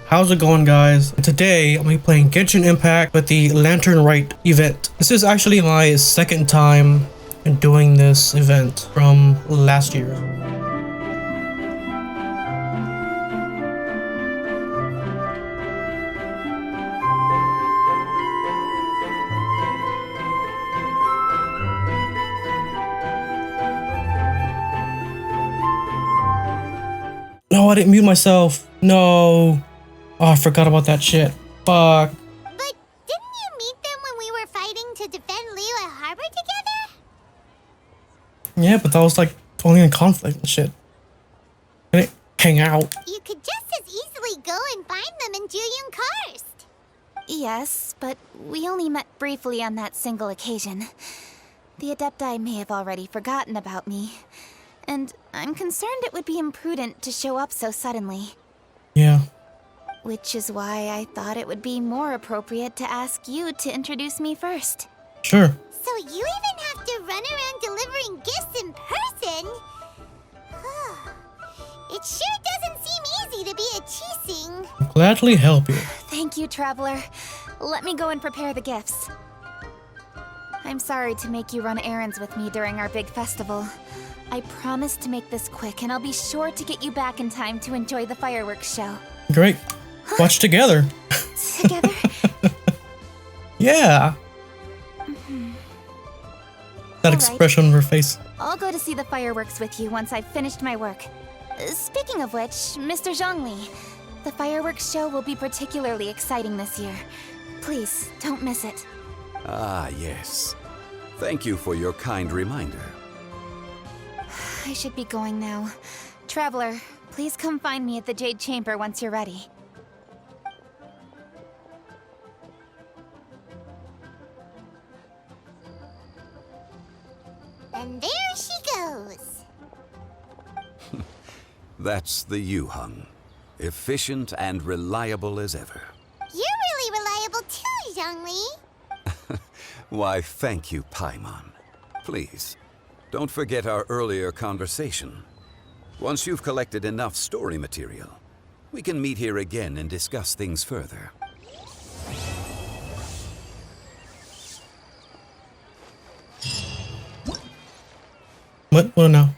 How's it going, guys? Today I'm gonna be playing Genshin Impact with the Lantern Rite event. This is actually my second time in doing this event from last year. No, I didn't mute myself. No. Oh, I forgot about that shit. Fuck. But didn't you meet them when we were fighting to defend Liyue Harbor together? Yeah, but that was like only in conflict and shit. I didn't hang out. You could just as easily go and find them in Jueyun Karst. Yes, but we only met briefly on that single occasion. The Adepti may have already forgotten about me, and I'm concerned it would be imprudent to show up so suddenly. Yeah. Which is why I thought it would be more appropriate to ask you to introduce me first. Sure. So you even have to run around delivering gifts in person? It sure doesn't seem easy to be a Qixing. I'll gladly help you. Thank you, Traveler. Let me go and prepare the gifts. I'm sorry to make you run errands with me during our big festival. I promise to make this quick, and I'll be sure to get you back in time to enjoy the fireworks show. Great. Watch together. Together? Yeah. That expression on her face. I'll go to see the fireworks with you once I've finished my work. Speaking of which, Mr. Zhongli, the fireworks show will be particularly exciting this year. Please, don't miss it. Ah, yes. Thank you for your kind reminder. I should be going now. Traveler, please come find me at the Jade Chamber once you're ready. And there she goes. That's the Yuheng. Efficient and reliable as ever. You're really reliable too, Zhongli. Why, thank you, Paimon. Please, don't forget our earlier conversation. Once you've collected enough story material, we can meet here again and discuss things further. What now?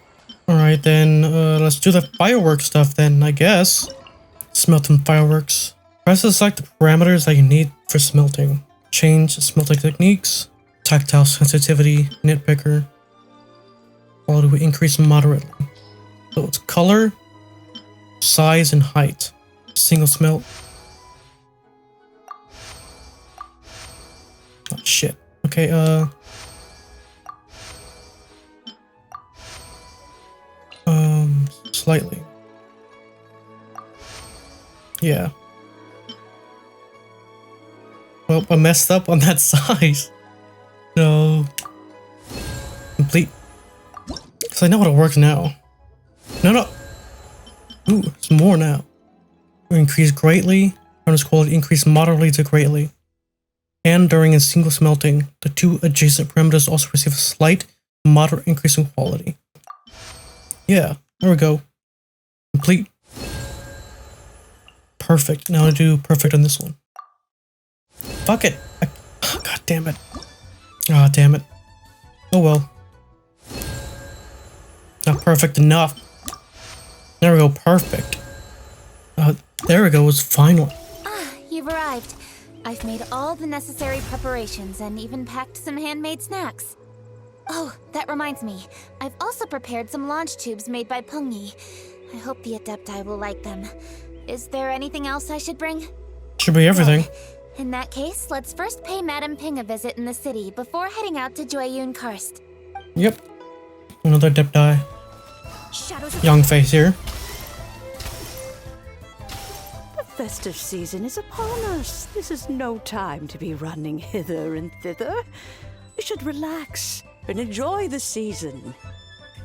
Alright then, let's do the fireworks stuff then, I guess. Smelt some fireworks. Press to select the parameters that you need for smelting. Change smelting techniques, tactile sensitivity, nitpicker. Quality will increase moderately. So it's color, size, and height. Single smelt. Oh shit. Okay, slightly. Yeah. Well, I messed up on that size. No. Complete. Because I know how it works now. No. Ooh, it's more now. Increase greatly. Furnace quality increase moderately to greatly. And during a single smelting, the two adjacent parameters also receive a slight, moderate increase in quality. Yeah, there we go. Complete. Perfect. Now I do perfect on this one. Fuck it. God damn it. Ah, damn it. Oh well. Not perfect enough. There we go. Perfect. There we go. It was final. Ah, you've arrived. I've made all the necessary preparations and even packed some handmade snacks. Oh, that reminds me. I've also prepared some launch tubes made by Pengyi. I hope the Adepti will like them. Is there anything else I should bring? Should be everything. Well, in that case, let's first pay Madame Ping a visit in the city before heading out to Jueyun Karst. Yep. Another Adepti. Young face here. The festive season is upon us. This is no time to be running hither and thither. You should relax and enjoy the season.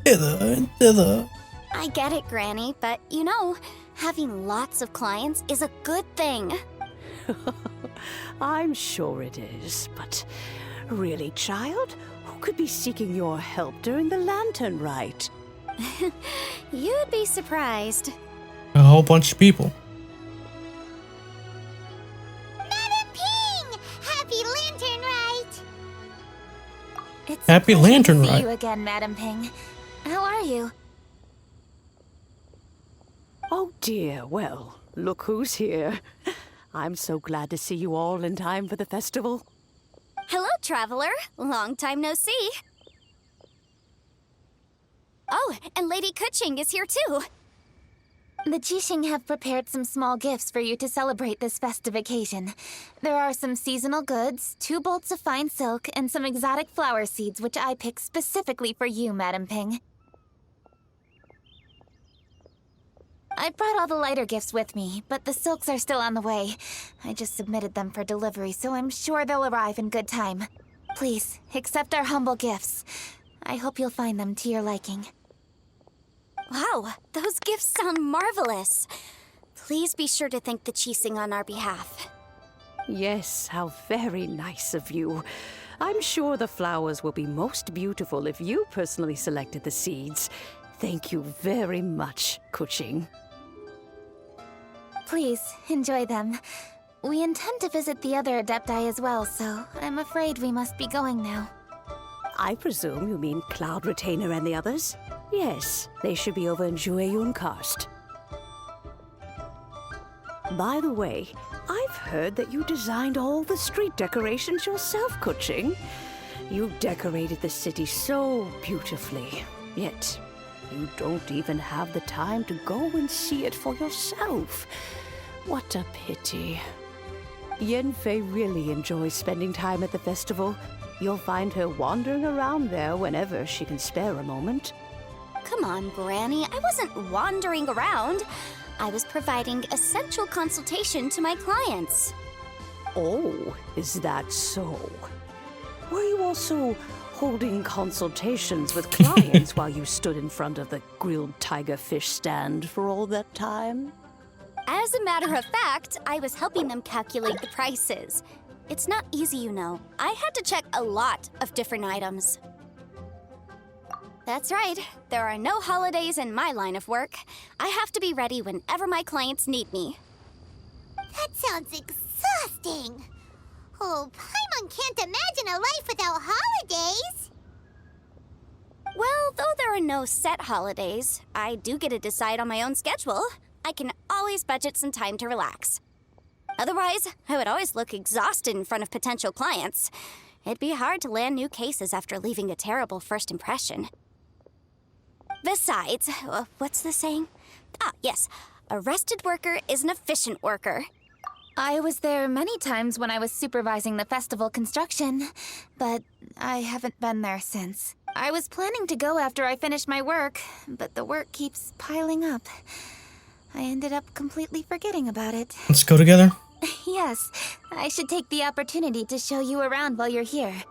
Hither and thither. I get it, Granny, but you know, having lots of clients is a good thing. I'm sure it is, but really, child, who could be seeking your help during the Lantern Rite? You'd be surprised. A whole bunch of people. It's Happy a pleasure Lantern to see Rite. you again, Madam Ping. How are you? Oh dear, well, look who's here. I'm so glad to see you all in time for the festival. Hello, traveler. Long time no see. Oh, and Lady Kuching is here too. The Jixing have prepared some small gifts for you to celebrate this festive occasion. There are some seasonal goods, 2 bolts of fine silk, and some exotic flower seeds which I picked specifically for you, Madam Ping. I brought all the lighter gifts with me, but the silks are still on the way. I just submitted them for delivery, so I'm sure they'll arrive in good time. Please, accept our humble gifts. I hope you'll find them to your liking. Wow, those gifts sound marvelous. Please be sure to thank the Jixing on our behalf. Yes, how very nice of you. I'm sure the flowers will be most beautiful if you personally selected the seeds. Thank you very much, Kuching. Please, enjoy them. We intend to visit the other Adepti as well, so I'm afraid we must be going now. I presume you mean Cloud Retainer and the others? Yes, they should be over in Jueyun Karst. By the way, I've heard that you designed all the street decorations yourself, Kuching. You decorated the city so beautifully, yet you don't even have the time to go and see it for yourself. What a pity. Yanfei really enjoys spending time at the festival. You'll find her wandering around there whenever she can spare a moment. Come on, Granny. I wasn't wandering around. I was providing essential consultation to my clients. Oh, is that so? Were you also holding consultations with clients while you stood in front of the grilled tiger fish stand for all that time? As a matter of fact, I was helping them calculate the prices. It's not easy, you know. I had to check a lot of different items. That's right. There are no holidays in my line of work. I have to be ready whenever my clients need me. That sounds exhausting. Oh, Paimon can't imagine a life without holidays. Well, though there are no set holidays, I do get to decide on my own schedule. I can always budget some time to relax. Otherwise, I would always look exhausted in front of potential clients. It'd be hard to land new cases after leaving a terrible first impression. Besides, what's the saying? Ah, yes. A rested worker is an efficient worker. I was there many times when I was supervising the festival construction, but I haven't been there since. I was planning to go after I finished my work, but the work keeps piling up. I ended up completely forgetting about it. Let's go together. Yes, I should take the opportunity to show you around while you're here.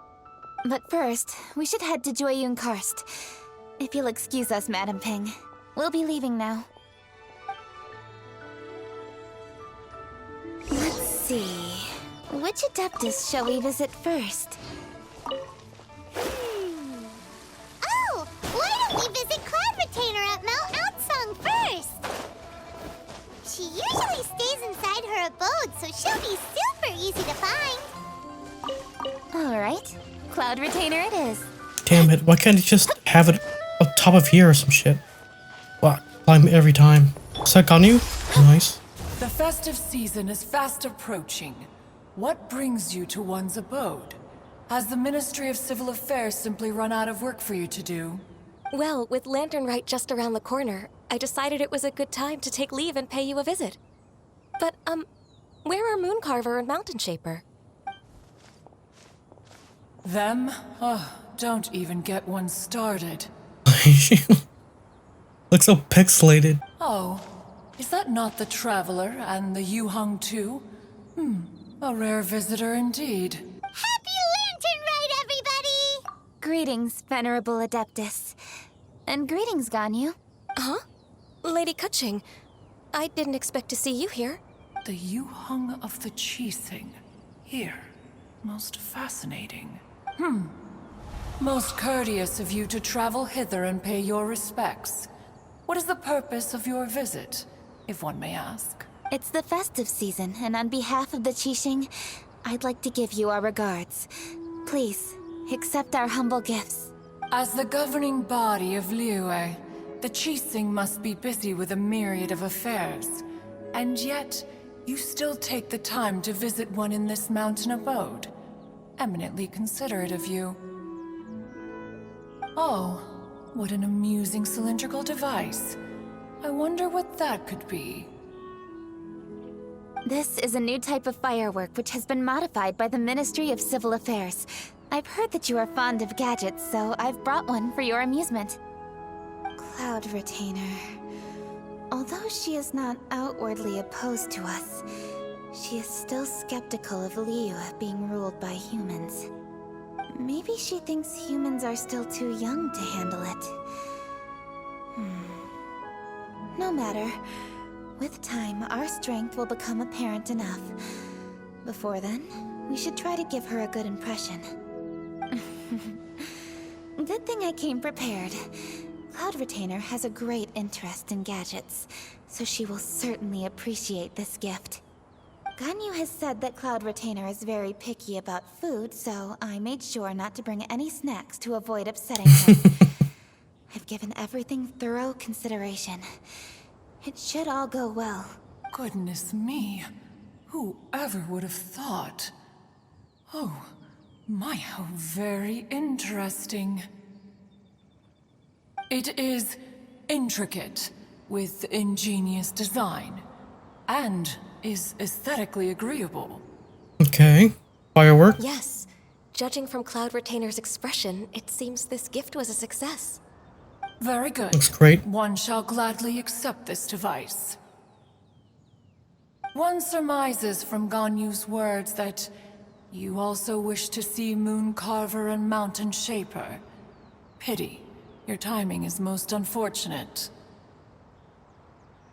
But first, we should head to Jueyun Karst. If you'll excuse us, Madam Ping. We'll be leaving now. Let's see. Which Adeptus shall we visit first? Oh, why don't we visit Cloud Retainer at Mount Outsong first? She usually stays inside her abode, so she'll be super easy to find. All right. Cloud Retainer it is. Damn it, why can't you just have it up top of here or some shit? Wow, climb every time. Is that on you? Nice. The festive season is fast approaching. What brings you to one's abode? Has the Ministry of Civil Affairs simply run out of work for you to do? Well, with Lantern Rite just around the corner, I decided it was a good time to take leave and pay you a visit. But, where are Mooncarver and Mountain Shaper? Them? Oh, don't even get one started. Looks so pixelated. Oh, is that not the Traveler and the Yuhung too? A rare visitor indeed. Happy Lantern Rite, everybody! Greetings, Venerable Adeptus. And greetings, Ganyu. Huh? Lady Kuching, I didn't expect to see you here. The Yuhung of the Jixing. Here. Most fascinating. Most courteous of you to travel hither and pay your respects. What is the purpose of your visit, if one may ask? It's the festive season, and on behalf of the Jixing, I'd like to give you our regards. Please, Accept our humble gifts. As the governing body of Liyue, the Qixing must be busy with a myriad of affairs. And yet, you still take the time to visit one in this mountain abode. Eminently considerate of you. Oh, what an amusing cylindrical device. I wonder what that could be. This is a new type of firework which has been modified by the Ministry of Civil Affairs. I've heard that you are fond of gadgets, so I've brought one for your amusement. Cloud Retainer. Although she is not outwardly opposed to us, she is still skeptical of Liyue being ruled by humans. Maybe she thinks humans are still too young to handle it. No matter. With time, our strength will become apparent enough. Before then, we should try to give her a good impression. Good thing I came prepared. Cloud Retainer has a great interest in gadgets, so she will certainly appreciate this gift. Ganyu has said that Cloud Retainer is very picky about food, so I made sure not to bring any snacks to avoid upsetting him. I've given everything thorough consideration. It should all go well. Goodness me. Whoever would have thought? Oh, my, how very interesting. It is intricate, with ingenious design, and is aesthetically agreeable. Okay. Firework? Yes. Judging from Cloud Retainer's expression, it seems this gift was a success. Very good. Looks great. One shall gladly accept this device. One surmises from Ganyu's words that you also wish to see Moon Carver and Mountain Shaper. Pity. Your timing is most unfortunate.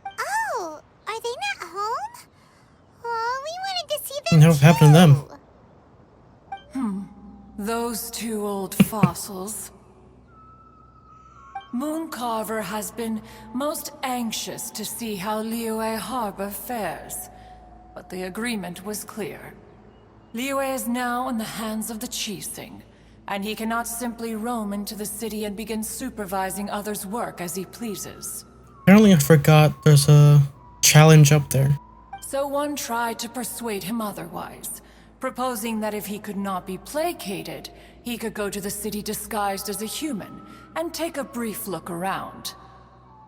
Oh, are they not home? Oh, we wanted to see them What happened to them? too. Those two old fossils. Mooncarver has been most anxious to see how Liyue Harbor fares, but the agreement was clear. Liyue is now in the hands of the Qixing, and he cannot simply roam into the city and begin supervising others' work as he pleases. Apparently I forgot there's a challenge up there. So one tried to persuade him otherwise, proposing that if he could not be placated, he could go to the city disguised as a human and take a brief look around.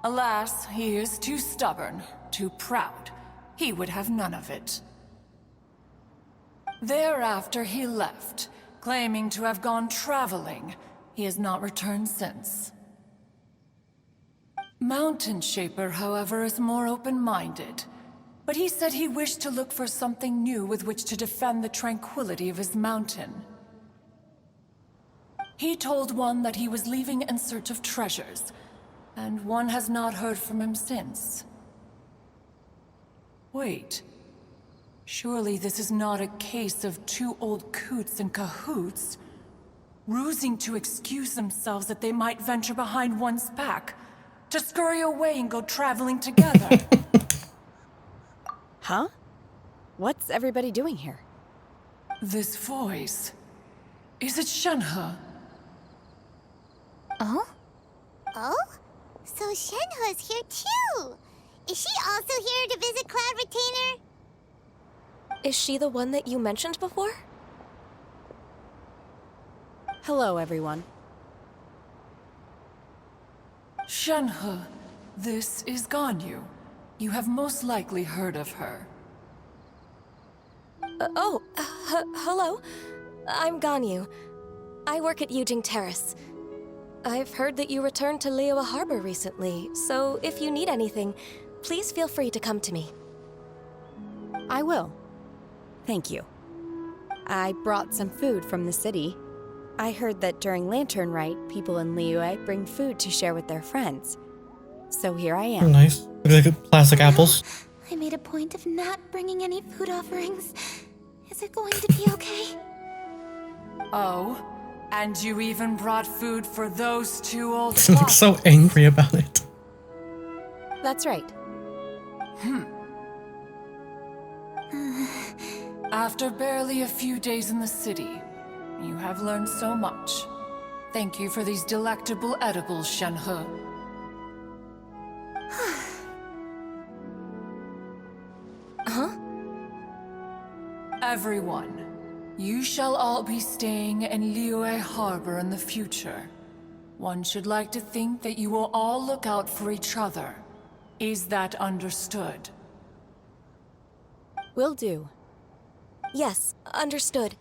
Alas, he is too stubborn, too proud. He would have none of it. Thereafter he left, claiming to have gone traveling. He has not returned since. Mountain Shaper, however, is more open-minded. But he said he wished to look for something new with which to defend the tranquility of his mountain. He told one that he was leaving in search of treasures, and one has not heard from him since. Wait. Surely this is not a case of two old coots in cahoots, rusing to excuse themselves that they might venture behind one's back, to scurry away and go traveling together. Huh? What's everybody doing here? This voice... Is it Shenhe? Oh? Oh? So Shenhe's here too! Is she also here to visit Cloud Retainer? Is she the one that you mentioned before? Hello, everyone. Shenhe, this is Ganyu. You have most likely heard of her. Hello. I'm Ganyu. I work at Yujing Terrace. I've heard that you returned to Liyue Harbor recently, so if you need anything, please feel free to come to me. I will. Thank you. I brought some food from the city. I heard that during Lantern Rite, people in Liyue bring food to share with their friends. So here I am. Nice. Look like plastic apples. I made a point of not bringing any food offerings. Is it going to be okay? Oh? And you even brought food for those two old She looks so angry about it. That's right. After barely a few days in the city, You have learned so much. Thank you for these delectable edibles, Shenhe. Huh? Everyone, you shall all be staying in Liyue Harbor in the future. One should like to think that you will all look out for each other. Is that understood? Will do. Yes, understood.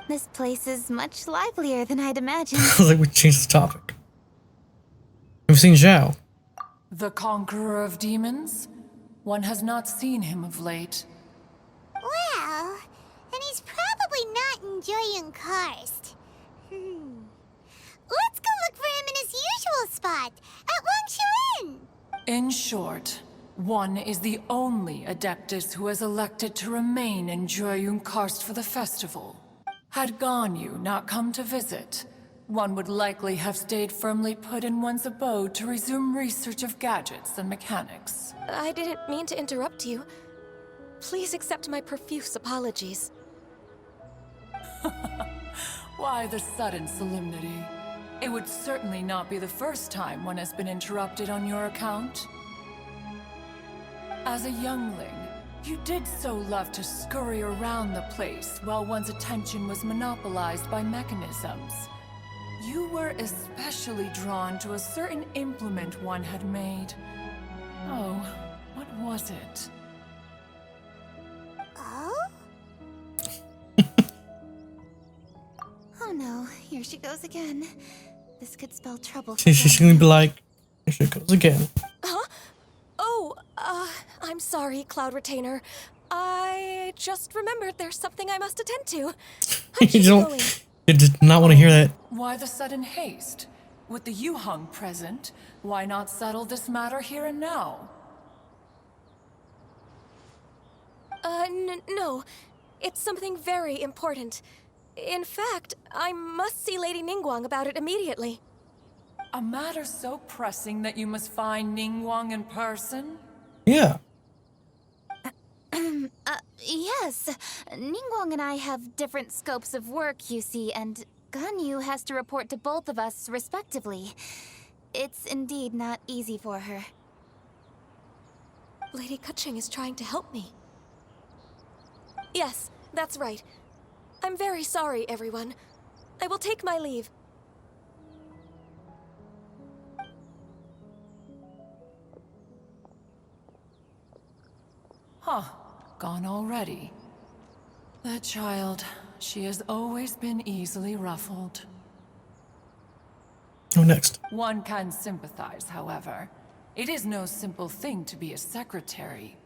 This place is much livelier than I'd imagined. I was like, we changed the topic. We've seen Zhao. The conqueror of demons? One has not seen him of late. Well, then he's probably not enjoying Karst. Let's go look for him in his usual spot, at Wangshu Inn. In short, one is the only Adeptus who has elected to remain in Joyun Karst for the festival. Had Ganyu not come to visit, one would likely have stayed firmly put in one's abode to resume research of gadgets and mechanics. I didn't mean to interrupt you. Please accept my profuse apologies. Why the sudden solemnity? It would certainly not be the first time one has been interrupted on your account. As a youngling, you did so love to scurry around the place while one's attention was monopolized by mechanisms. You were especially drawn to a certain implement one had made. Oh, what was it? Oh? Oh no, here she goes again. This could spell trouble for She's gonna be like, here she goes again. Huh? Oh, I'm sorry, Cloud Retainer. I just remembered there's something I must attend to. I'm just going. You did not want to hear that. Why the sudden haste? With the Yuheng present, why not settle this matter here and now? No. It's something very important. In fact, I must see Lady Ningguang about it immediately. A matter so pressing that you must find Ningguang in person? Yeah. Yes. Ningguang and I have different scopes of work, you see, and Ganyu has to report to both of us respectively. It's indeed not easy for her. Lady Keqing is trying to help me. Yes, that's right. I'm very sorry, everyone. I will take my leave. Huh. Gone already. That child, she has always been easily ruffled. Oh, next. One can sympathize, however. It is no simple thing to be a secretary.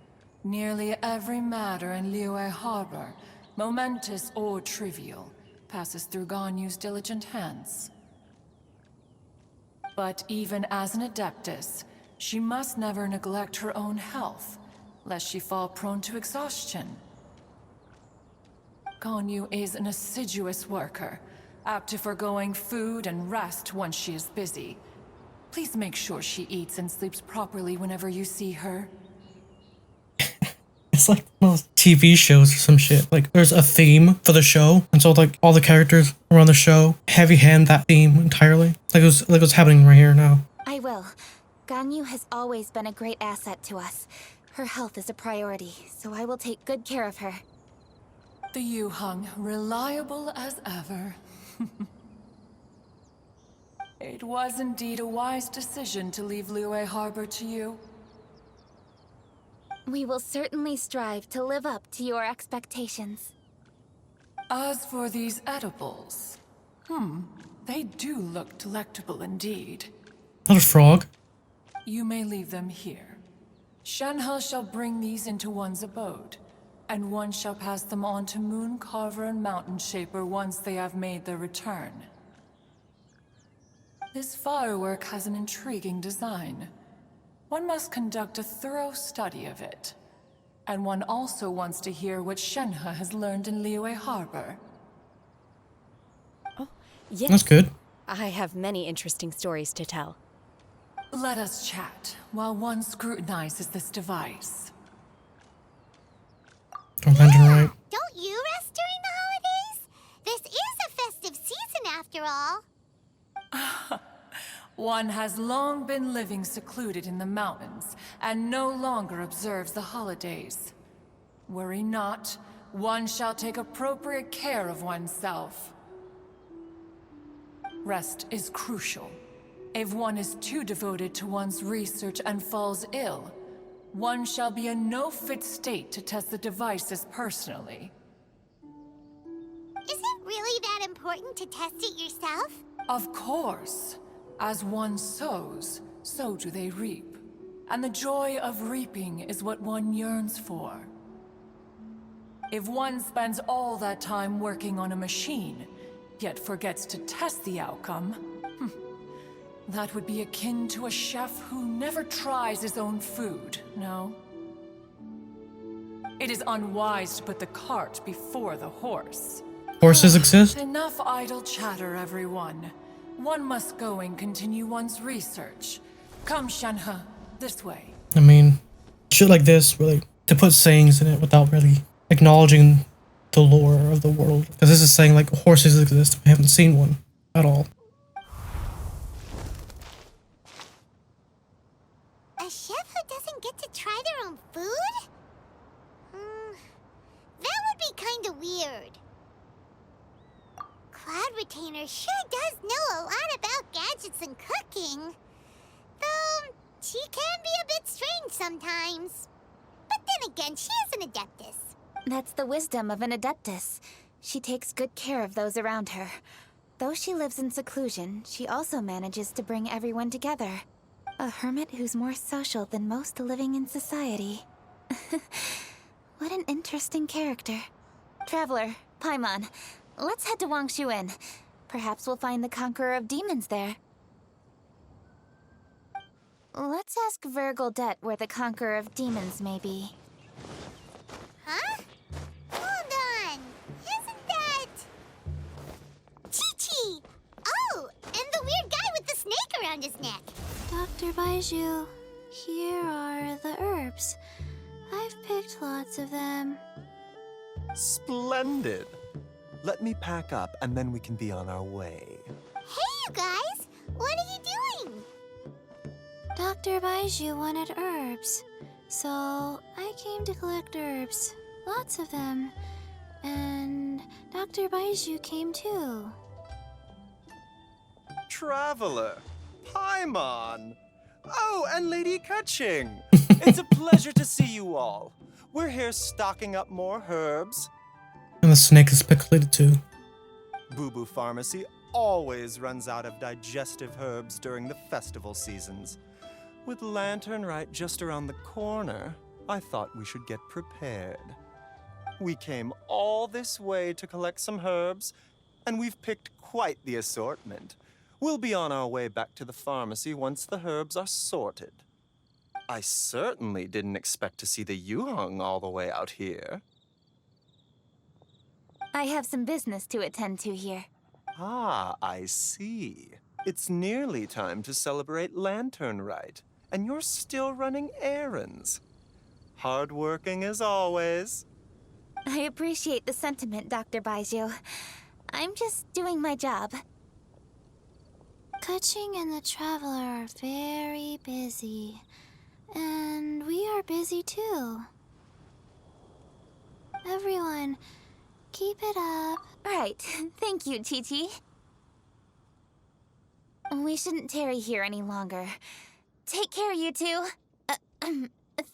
Nearly every matter in Liyue Harbor, momentous or trivial, passes through Ganyu's diligent hands. But even as an Adeptus, she must never neglect her own health, lest she fall prone to exhaustion. Ganyu is an assiduous worker, apt to foregoing food and rest once she is busy. Please make sure she eats and sleeps properly whenever you see her. It's like those TV shows or some shit. Like, there's a theme for the show, and so like all the characters around the show heavy hand that theme entirely. Like what's happening right here now. I will. Ganyu has always been a great asset to us. Her health is a priority, so I will take good care of her. The Yuheng, reliable as ever. It was indeed a wise decision to leave Liyue Harbor to you. We will certainly strive to live up to your expectations. As for these edibles, they do look delectable indeed. Not a frog. You may leave them here. Shenhe shall bring these into one's abode, and one shall pass them on to Moon Carver and Mountain Shaper once they have made their return. This firework has an intriguing design. One must conduct a thorough study of it. And one also wants to hear what Shenhe has learned in Liyue Harbor. Oh, yes. That's good. I have many interesting stories to tell. Let us chat while one scrutinizes this device. Don't mention right. Don't you rest after all. One has long been living secluded in the mountains, and no longer observes the holidays. Worry not, one shall take appropriate care of oneself. Rest is crucial. If one is too devoted to one's research and falls ill, one shall be in no fit state to test the devices personally. Is it really that important to test it yourself? Of course. As one sows, so do they reap. And the joy of reaping is what one yearns for. If one spends all that time working on a machine, yet forgets to test the outcome, that would be akin to a chef who never tries his own food, no? It is unwise to put the cart before the horse. Horses exist? Enough idle chatter, everyone. One must go and continue one's research. Come, Shenhe, this way. I mean, shit like this, really, to put sayings in it without really acknowledging the lore of the world. Because this is saying, like, horses exist. We haven't seen one at all. A chef who doesn't get to try their own food? That would be kinda weird. Cloud Retainer sure does know a lot about gadgets and cooking. Though, she can be a bit strange sometimes. But then again, she is an Adeptus. That's the wisdom of an Adeptus. She takes good care of those around her. Though she lives in seclusion, she also manages to bring everyone together. A hermit who's more social than most living in society. What an interesting character. Traveler, Paimon, let's head to Wangshuin. Perhaps we'll find the Conqueror of Demons there. Let's ask Vergildet where the Conqueror of Demons may be. Huh? Hold on. Isn't that... Chi-Chi! Oh, and the weird guy with the snake around his neck. Dr. Baiju, here are the herbs. I've picked lots of them. Splendid. Let me pack up and then we can be on our way. Hey, you guys! What are you doing? Dr. Baiju wanted herbs, so I came to collect herbs. Lots of them. And Dr. Baiju came too. Traveler, Paimon. Oh, and Lady Kutching. It's a pleasure to see you all. We're here stocking up more herbs. And the snake is speculated too. Boo Boo Pharmacy always runs out of digestive herbs during the festival seasons. With Lantern Rite just around the corner, I thought we should get prepared. We came all this way to collect some herbs, and we've picked quite the assortment. We'll be on our way back to the pharmacy once the herbs are sorted. I certainly didn't expect to see the Yuheng all the way out here. I have some business to attend to here. Ah, I see. It's nearly time to celebrate Lantern Rite, and you're still running errands. Hardworking as always. I appreciate the sentiment, Dr. Baiju. I'm just doing my job. Kutching and the Traveler are very busy. And we are busy too. Everyone, keep it up. Right. Thank you, Chi-Chi. We shouldn't tarry here any longer. Take care, you two.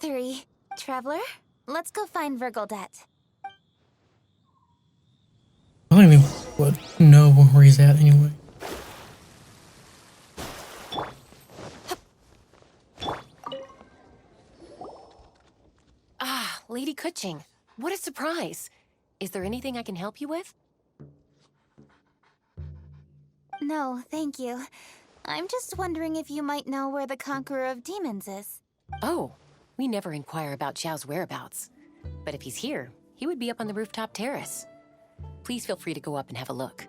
3. Traveler, let's go find Vergildet. I don't even know where he's at anyway. Ah, Lady Kutching. What a surprise. Is there anything I can help you with? No, thank you. I'm just wondering if you might know where the Conqueror of Demons is. Oh, we never inquire about Xiao's whereabouts. But if he's here, he would be up on the rooftop terrace. Please feel free to go up and have a look.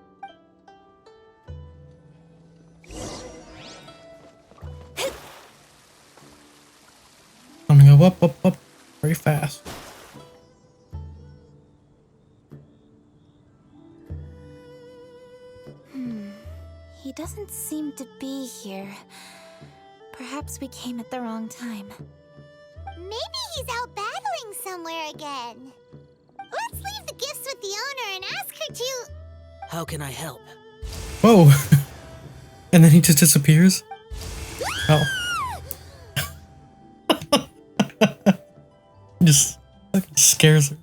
I'm gonna go up, very fast. Hmm. doesn't seem to be here. Perhaps we came at the wrong time. Maybe he's out battling somewhere again. Let's leave the gifts with the owner and ask her to... How can I help? Whoa. And then he just disappears? Oh. Just fucking scares her.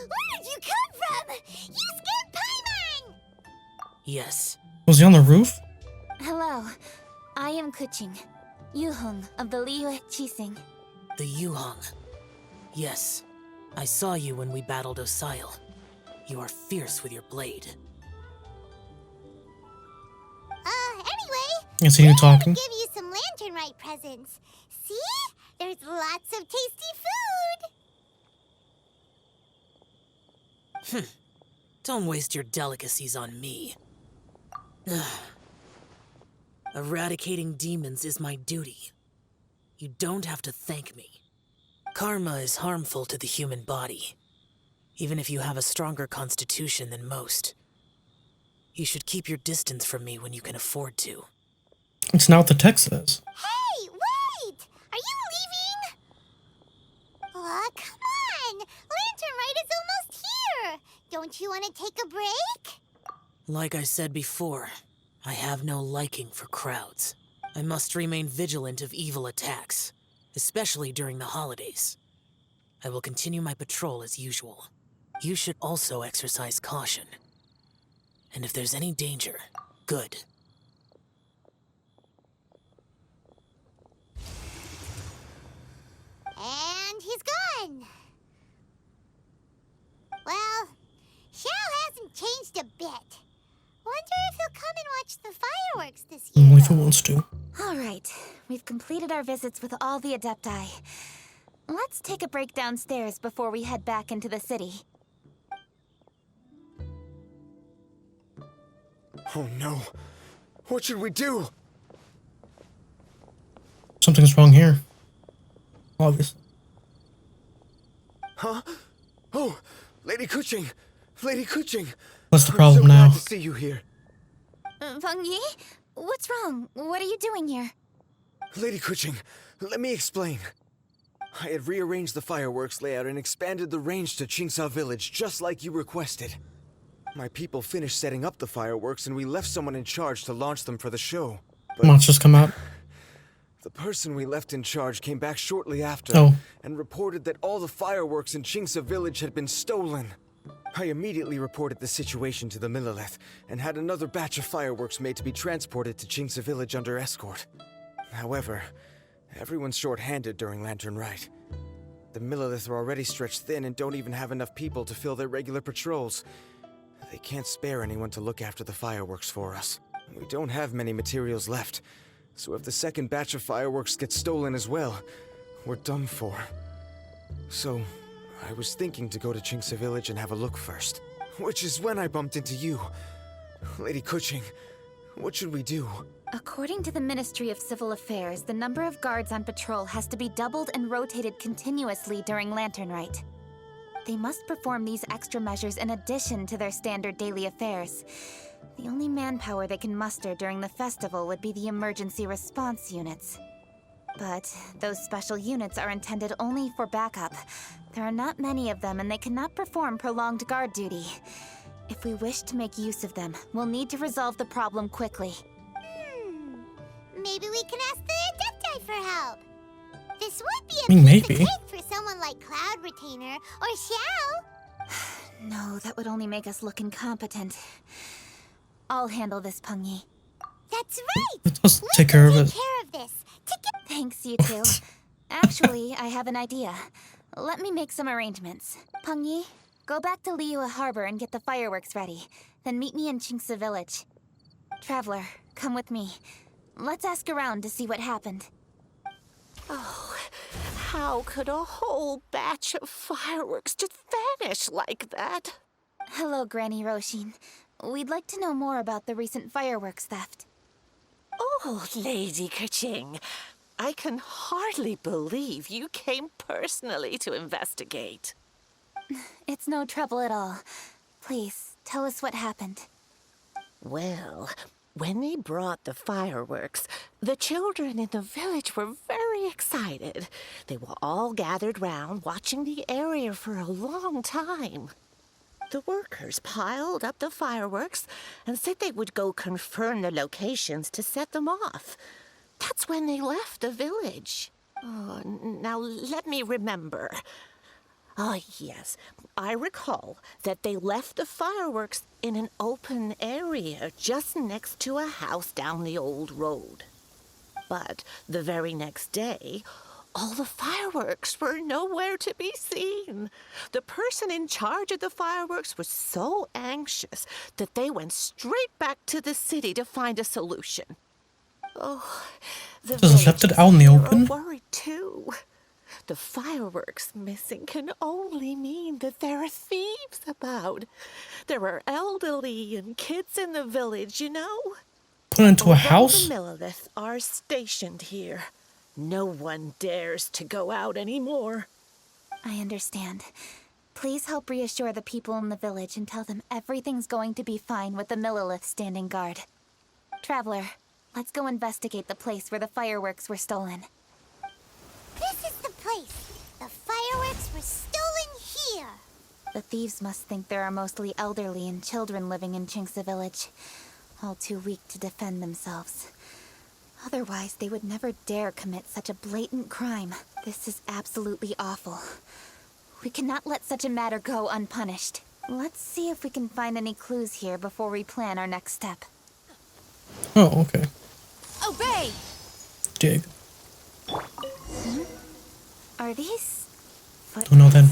Where did you come from? You scared Paimon! Yes. Was he on the roof? Hello, I am Kuching, Yuhong of the Liyue Chising. The Yuhong. Yes. I saw you when we battled Osile. You are fierce with your blade. Anyway, Is he we're talking? here to give you some Lantern Rite presents. See? There's lots of tasty food. Don't waste your delicacies on me. Eradicating demons is my duty. You don't have to thank me. Karma is harmful to the human body, even if you have a stronger constitution than most. You should keep your distance from me when you can afford to. It's not what the text says. Hey, wait! Are you leaving? Aw, come on! Lantern Rite is almost here! Don't you want to take a break? Like I said before, I have no liking for crowds. I must remain vigilant of evil attacks, especially during the holidays. I will continue my patrol as usual. You should also exercise caution. And if there's any danger, good. And he's gone. Well, Xiao hasn't changed a bit. Wonder if he'll come and watch the fireworks this year. Only if he wants to. Alright, we've completed our visits with all the Adepti. Let's take a break downstairs before we head back into the city. Oh no. What should we do? Something's wrong here. Obvious. Huh? Oh, Lady Kuching! Lady Kuching! What's the I'm problem so now? glad to see you here. Feng Yi? What's wrong? What are you doing here? Lady Kuching, let me explain. I had rearranged the fireworks layout and expanded the range to Qingsa Village just like you requested. My people finished setting up the fireworks and we left someone in charge to launch them for the show. But Monsters come out. the person we left in charge came back shortly after Oh. and reported that all the fireworks in Qingsa Village had been stolen. I immediately reported the situation to the Millelith and had another batch of fireworks made to be transported to Qingsa Village under escort. However, everyone's short-handed during Lantern Rite. The Millelith are already stretched thin and don't even have enough people to fill their regular patrols. They can't spare anyone to look after the fireworks for us. We don't have many materials left, so if the second batch of fireworks gets stolen as well, we're done for. So, I was thinking to go to Qingsa Village and have a look first. Which is when I bumped into you. Lady Kuching, what should we do? According to the Ministry of Civil Affairs, the number of guards on patrol has to be doubled and rotated continuously during Lantern Rite. They must perform these extra measures in addition to their standard daily affairs. The only manpower they can muster during the festival would be the emergency response units. But those special units are intended only for backup. There are not many of them and they cannot perform prolonged guard duty. If we wish to make use of them, we'll need to resolve the problem quickly. Maybe we can ask the Adepti for help. This would be a I mean, piece of maybe. cake for someone like Cloud Retainer or Xiao. No, that would only make us look incompetent. I'll handle this, Peng Yi. That's right. Let's take care of Take it. care of this. Thanks, you two. Actually, I have an idea. Let me make some arrangements. Peng Yi, go back to Liyue Harbor and get the fireworks ready. Then meet me in Qingsa Village. Traveler, come with me. Let's ask around to see what happened. Oh, how could a whole batch of fireworks just vanish like that? Hello, Granny Roshin. We'd like to know more about the recent fireworks theft. Oh, Lady Kuching, I can hardly believe you came personally to investigate. It's no trouble at all. Please, tell us what happened. Well, when they brought the fireworks, the children in the village were very excited. They were all gathered round, watching the area for a long time. The workers piled up the fireworks and said they would go confirm the locations to set them off. That's when they left the village. Oh, now let me remember. Oh, yes. I recall that they left the fireworks in an open area just next to a house down the old road. But the very next day, all the fireworks were nowhere to be seen. The person in charge of the fireworks was so anxious that they went straight back to the city to find a solution. Oh, the Dus left it out in the open? worried too. The fireworks missing can only mean that there are thieves about. There are elderly and kids in the village, you know. Put into a house? The Millilith are stationed here. No one dares to go out anymore. I understand. Please help reassure the people in the village and tell them everything's going to be fine with the Millilith standing guard. Traveler, let's go investigate the place where the fireworks were stolen. This is the place. The fireworks were stolen here. The thieves must think there are mostly elderly and children living in Chinxa village, all too weak to defend themselves. Otherwise, they would never dare commit such a blatant crime. This is absolutely awful. We cannot let such a matter go unpunished. Let's see if we can find any clues here before we plan our next step. Oh, okay. Obey! Dig. Are these... Don't know then.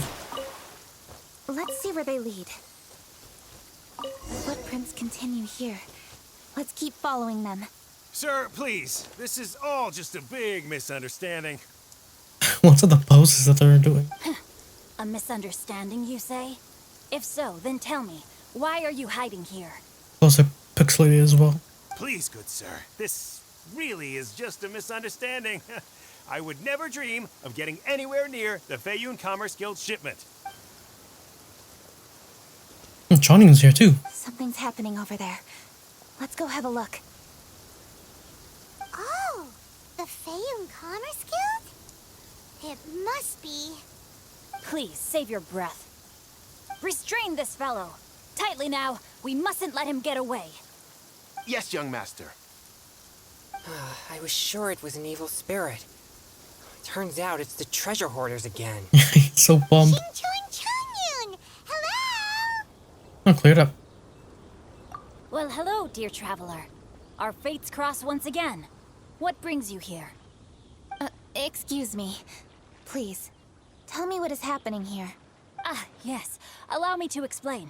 Let's see where they lead. The footprints continue here. Let's keep following them. Sir, please. This is all just a big misunderstanding. What's are the poses that they're doing? A misunderstanding, you say? If so, then tell me, why are you hiding here? Also pixelated as well. Please, good sir. This really is just a misunderstanding. I would never dream of getting anywhere near the Feiyun Commerce Guild shipment. Channing's here too. Something's happening over there. Let's go have a look. Oh, the Feiyun Commerce Guild? It must be. Please, save your breath. Restrain this fellow. Tightly now. We mustn't let him get away. Yes, young master. I was sure it was an evil spirit. Turns out it's the treasure hoarders again. So bummed. Chang-Yun! Hello! Oh, cleared up. Well, hello, dear traveler. Our fates cross once again. What brings you here? Excuse me. Please, tell me what is happening here. Ah, yes. Allow me to explain.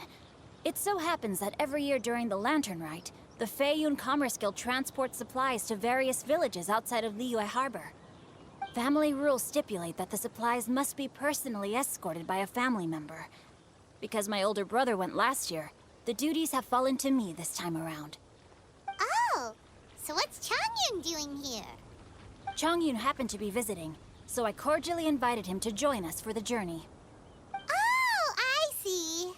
It so happens that every year during the Lantern Rite, the Feiyun Commerce Guild transports supplies to various villages outside of Liyue Harbor. Family rules stipulate that the supplies must be personally escorted by a family member. Because my older brother went last year, the duties have fallen to me this time around. Oh, so what's Chang-Yun doing here? Chang-Yun happened to be visiting, so I cordially invited him to join us for the journey. Oh, I see.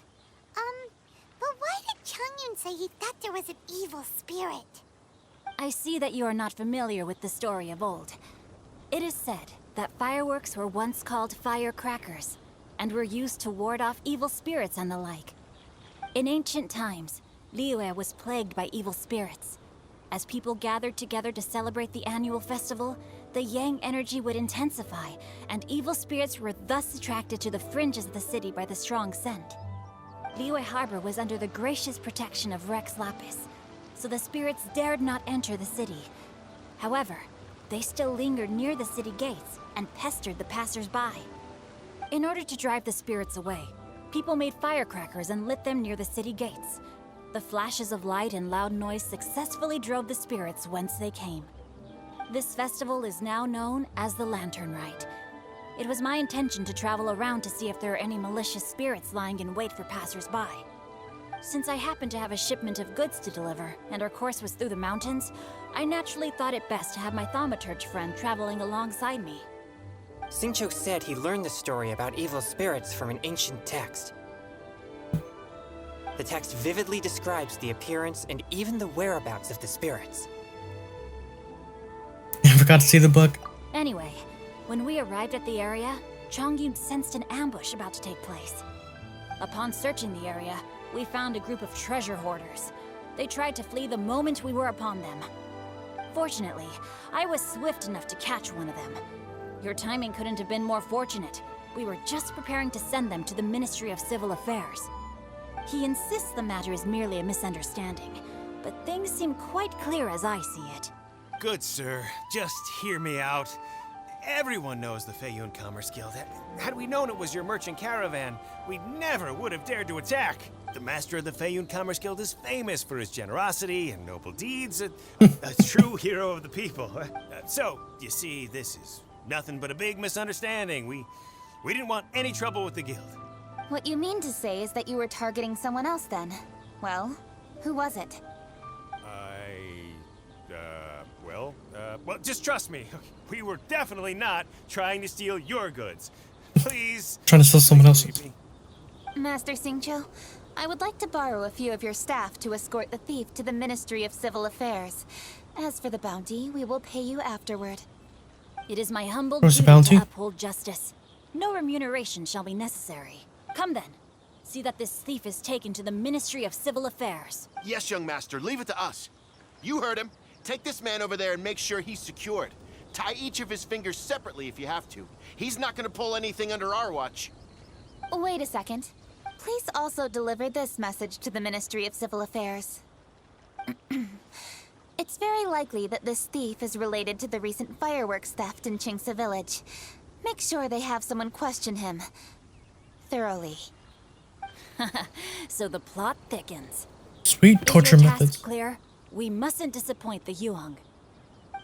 But why did Chang-Yun say he thought there was an evil spirit? I see that you are not familiar with the story of old. It is said that fireworks were once called firecrackers, and were used to ward off evil spirits and the like. In ancient times, Liyue was plagued by evil spirits. As people gathered together to celebrate the annual festival, the yang energy would intensify, and evil spirits were thus attracted to the fringes of the city by the strong scent. Liyue Harbor was under the gracious protection of Rex Lapis, so the spirits dared not enter the city. However, they still lingered near the city gates and pestered the passers-by. In order to drive the spirits away, people made firecrackers and lit them near the city gates. The flashes of light and loud noise successfully drove the spirits whence they came. This festival is now known as the Lantern Rite. It was my intention to travel around to see if there are any malicious spirits lying in wait for passers-by. Since I happened to have a shipment of goods to deliver, and our course was through the mountains, I naturally thought it best to have my thaumaturge friend traveling alongside me. Xingqiu said he learned the story about evil spirits from an ancient text. The text vividly describes the appearance and even the whereabouts of the spirits. I forgot to see the book. Anyway, when we arrived at the area, Chongyun sensed an ambush about to take place. Upon searching the area, we found a group of treasure hoarders. They tried to flee the moment we were upon them. Fortunately, I was swift enough to catch one of them. Your timing couldn't have been more fortunate. We were just preparing to send them to the Ministry of Civil Affairs. He insists the matter is merely a misunderstanding, but things seem quite clear as I see it. Good sir, just hear me out. Everyone knows the Feiyun Commerce Guild. Had we known it was your merchant caravan, we never would have dared to attack. The master of the Feiyun Commerce Guild is famous for his generosity and noble deeds, a true hero of the people. So, you see, this is nothing but a big misunderstanding. We didn't want any trouble with the guild. What you mean to say is that you were targeting someone else then? Well, who was it? Well, just trust me. We were definitely not trying to steal your goods. Please. Trying to steal someone else's. Master Xingqiu, I would like to borrow a few of your staff to escort the thief to the Ministry of Civil Affairs. As for the bounty, we will pay you afterward. It is my humble Where's the duty bounty? to uphold justice. No remuneration shall be necessary. Come then. See that this thief is taken to the Ministry of Civil Affairs. Yes, young master, leave it to us. You heard him. Take this man over there and make sure he's secured. Tie each of his fingers separately if you have to. He's not gonna pull anything under our watch. Wait a second. Please also deliver this message to the Ministry of Civil Affairs. It's very likely that this thief is related to the recent fireworks theft in Qingce Village. Make sure they have someone question him thoroughly. So the plot thickens. Sweet torture Is your task methods. clear? We mustn't disappoint the Yuheng.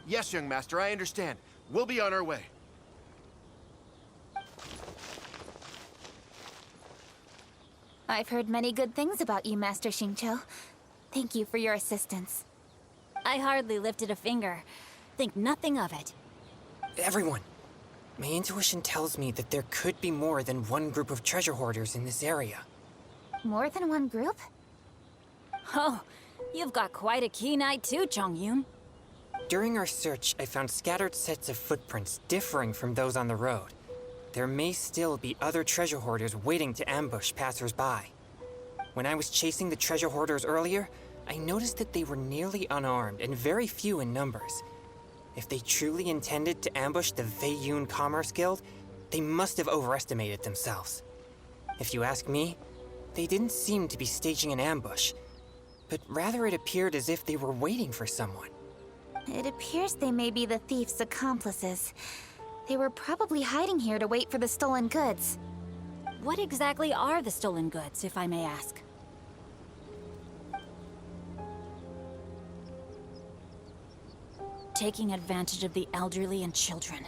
Yes, young master, I understand. We'll be on our way. I've heard many good things about you, Master Xingqiu. Thank you for your assistance. I hardly lifted a finger. Think nothing of it. Everyone, my intuition tells me that there could be more than one group of treasure hoarders in this area. More than one group? Oh, you've got quite a keen eye too, Chongyun. During our search, I found scattered sets of footprints differing from those on the road. There may still be other treasure hoarders waiting to ambush passers-by. When I was chasing the treasure hoarders earlier, I noticed that they were nearly unarmed and very few in numbers. If they truly intended to ambush the Feiyun Commerce Guild, they must have overestimated themselves. If you ask me, they didn't seem to be staging an ambush, but rather it appeared as if they were waiting for someone. It appears they may be the thief's accomplices. They were probably hiding here to wait for the stolen goods. What exactly are the stolen goods, if I may ask? Taking advantage of the elderly and children.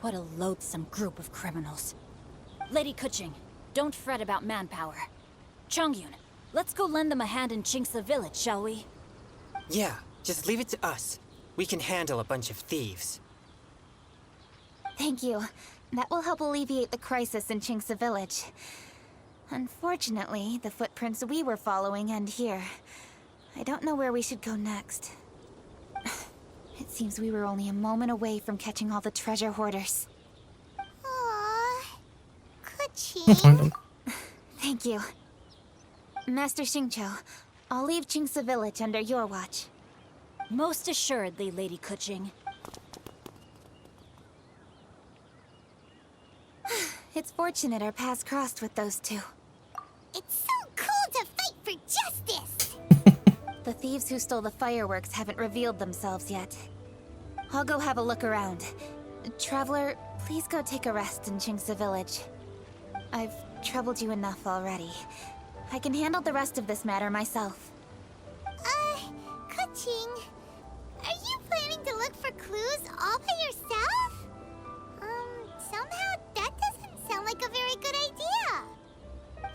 What a loathsome group of criminals. Lady Kuching, don't fret about manpower. Chongyun, let's go lend them a hand in Qingce Village, shall we? Yeah, just leave it to us. We can handle a bunch of thieves. Thank you. That will help alleviate the crisis in Qingce Village. Unfortunately, the footprints we were following end here. I don't know where we should go next. It seems we were only a moment away from catching all the treasure hoarders. Aww. I'll Kuching. find them. Thank you. Master Xingqiu, I'll leave Qingce Village under your watch. Most assuredly, Lady Kuching. It's fortunate our paths crossed with those two. It's so cool to fight for justice! The thieves who stole the fireworks haven't revealed themselves yet. I'll go have a look around. Traveler, please go take a rest in Qingce Village. I've troubled you enough already. I can handle the rest of this matter myself. Kuching, are you planning to look for clues all by yourself? Somehow that doesn't sound like a very good idea.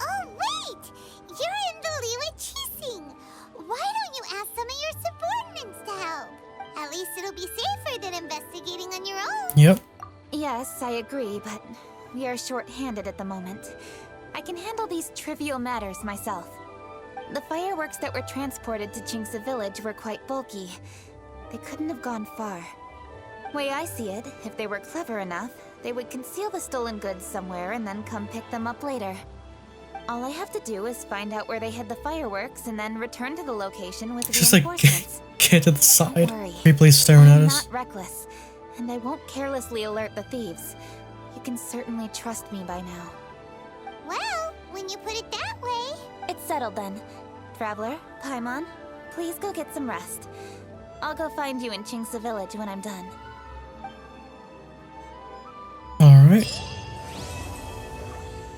Oh, wait! You're in the Liyue Qixing. Why don't you ask some of your subordinates to help? At least it'll be safer than investigating on your own. Yep. Yes, I agree, but we are short-handed at the moment. I can handle these trivial matters myself. The fireworks that were transported to Jinxa Village were quite bulky. They couldn't have gone far. Way I see it, if they were clever enough, they would conceal the stolen goods somewhere and then come pick them up later. All I have to do is find out where they hid the fireworks and then return to the location with Just like reinforcements. get to the side. Don't worry. Ripley's staring at I'm us. not reckless, and I won't carelessly alert the thieves. You can certainly trust me by now. Well, when you put it that way. It's settled then. Traveler, Paimon, please go get some rest. I'll go find you in Jinxa Village when I'm done. Alright.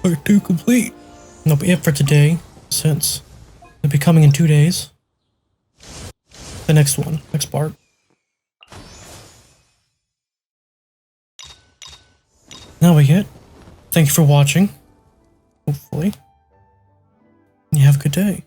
Part 2 complete. That'll be it for today, since it'll be coming in 2 days. The next one, next part. Now we get. Thank you for watching. Hopefully. You have a good day.